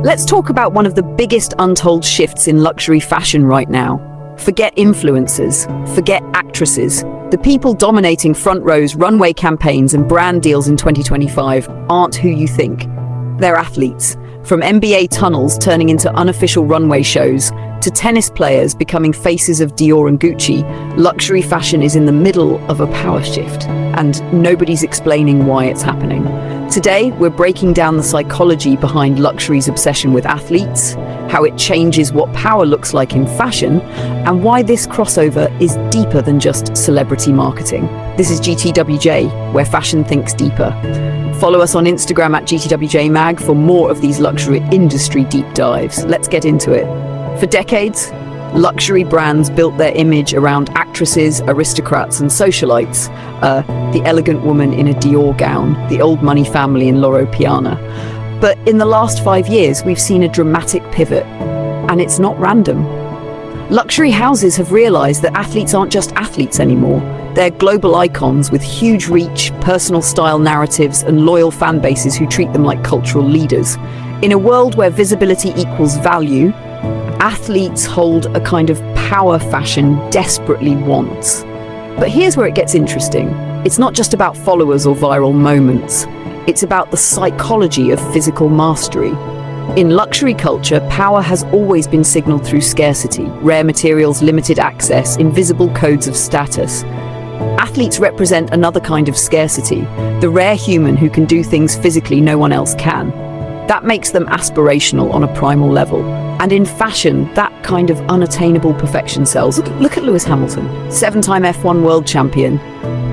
Let's talk about one of the biggest untold shifts in luxury fashion right now. Forget influencers, forget actresses. The people dominating front rows, runway campaigns, and brand deals in 2025 aren't who you think. They're athletes. From NBA tunnels turning into unofficial runway shows, to tennis players becoming faces of Dior and Gucci, luxury fashion is in the middle of a power shift, and nobody's explaining why it's happening. Today, we're breaking down the psychology behind luxury's obsession with athletes, how it changes what power looks like in fashion, and why this crossover is deeper than just celebrity marketing. This is GTWJ, where fashion thinks deeper. Follow us on Instagram at GTWJMag for more of these luxury industry deep dives. Let's get into it. For decades, luxury brands built their image around actresses, aristocrats, and socialites. The elegant woman in a Dior gown, the Oldmoney family in Loro Piana. But in the last 5 years, we've seen a dramatic pivot, and it's not random. Luxury houses have realized that athletes aren't just athletes anymore. They're global icons with huge reach, personal style narratives, and loyal fan bases who treat them like cultural leaders. In a world where visibility equals value, athletes hold a kind of power fashion desperately wants. But here's where it gets interesting. It's not just about followers or viral moments. It's about the psychology of physical mastery. In luxury culture, power has always been signaled through scarcity, rare materials, limited access, invisible codes of status. Athletes represent another kind of scarcity, the rare human who can do things physically no one else can. That makes them aspirational on a primal level. And in fashion, that kind of unattainable perfection sells. Look at Lewishamilton, 7-time F1 world champion,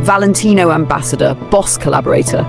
Valentino ambassador, boss collaborator.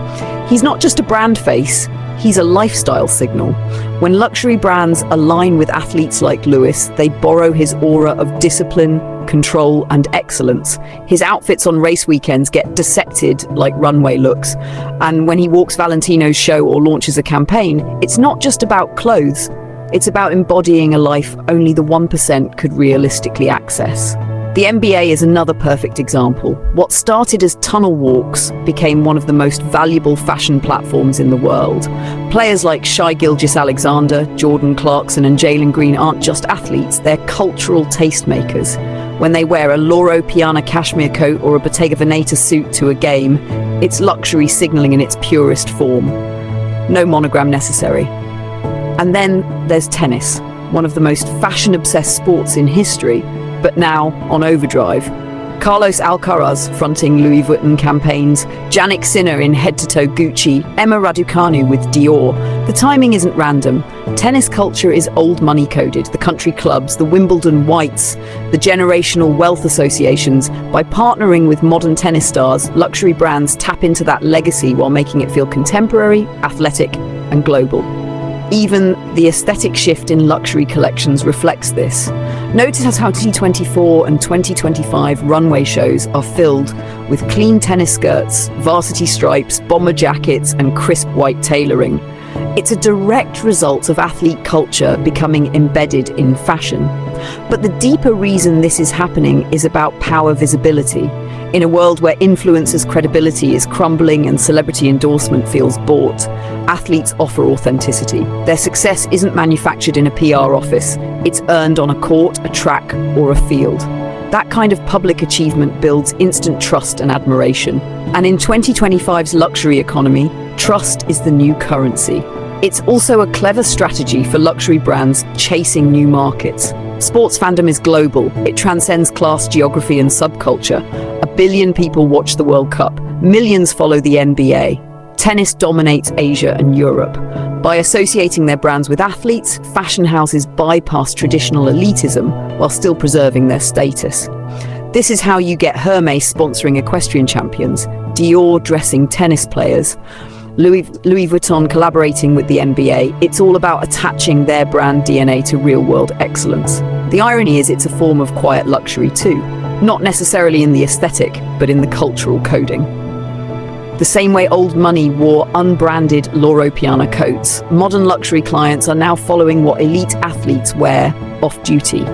He's not just a brand face, he's a lifestyle signal. When luxury brands align with athletes like Lewis, they borrow his aura of discipline, control, and excellence. His outfits on race weekends get dissected like runway looks. And when he walks Valentino's show or launches a campaign, it's not just about clothes. It's about embodying a life only the 1% could realistically access. The NBA is another perfect example. What started as tunnel walks became one of the most valuable fashion platforms in the world. Players like Shai Gilgeous-Alexander, Jordan Clarkson, and Jalen Green aren't just athletes, they're cultural tastemakers. When they wear a Loro Piana cashmere coat or a Bottega Veneta suit to a game, it's luxury signaling in its purest form. No monogram necessary. And then there's tennis, one of the most fashion-obsessed sports in history, but now on overdrive. Carlos Alcaraz fronting Louis Vuitton campaigns, Jannik Sinner in head-to-toe Gucci, Emma Raducanu with Dior. The timing isn't random. Tennis culture is old money coded. The country clubs, the Wimbledon whites, the generational wealth associations. By partnering with modern tennis stars, luxury brands tap into that legacy while making it feel contemporary, athletic, and global. Even the aesthetic shift in luxury collections reflects this. Notice how 2024 and 2025 runway shows are filled with clean tennis skirts, varsity stripes, bomber jackets, and crisp white tailoring. It's a direct result of athlete culture becoming embedded in fashion. But the deeper reason this is happening is about power visibility. In a world where influencers' credibility is crumbling and celebrity endorsement feels bought, athletes offer authenticity. Their success isn't manufactured in a PR office, it's earned on a court, a track, or a field. That kind of public achievement builds instant trust and admiration. And in 2025's luxury economy, trust is the new currency. It's also a clever strategy for luxury brands chasing new markets. Sports fandom is global. It transcends class, geography, and subculture. 1 billion people watch the World Cup. Millions follow the NBA. Tennis dominates Asia and Europe. By associating their brands with athletes, fashion houses bypass traditional elitism while still preserving their status. This is how you get Hermes sponsoring equestrian champions, Dior dressing tennis players, Louis Vuitton collaborating with the NBA. It's all about attaching their brand DNA to real-world excellence. The irony is it's a form of quiet luxury too, not necessarily in the aesthetic, but in the cultural coding. The same way Oldmoney wore unbranded Loro Piana coats, modern luxury clients are now following what elite athletes wear off-duty.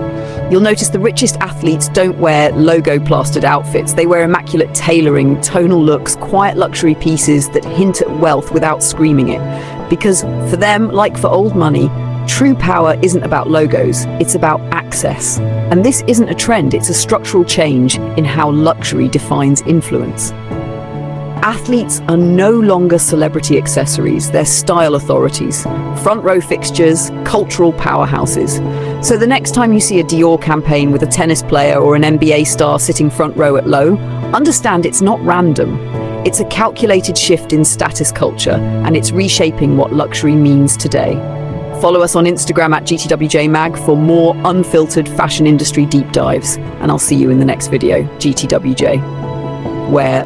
You'll notice the richest athletes don't wear logo-plastered outfits. They wear immaculate tailoring, tonal looks, quiet luxury pieces that hint at wealth without screaming it. Because for them, like for Oldmoney, True power isn't about logos, it's about access. And this isn't a trend, it's a structural change in how luxury defines influence. Athletes are no longer celebrity accessories, they're style authorities, front row fixtures, cultural powerhouses. So the next time you see a Dior campaign with a tennis player or an NBA star sitting front row at Lowe, understand it's not random. It's a calculated shift in status culture, and it's reshaping what luxury means today. Follow us on Instagram at GTWJMag for more unfiltered fashion industry deep dives, and I'll see you in the next video, GTWJ, where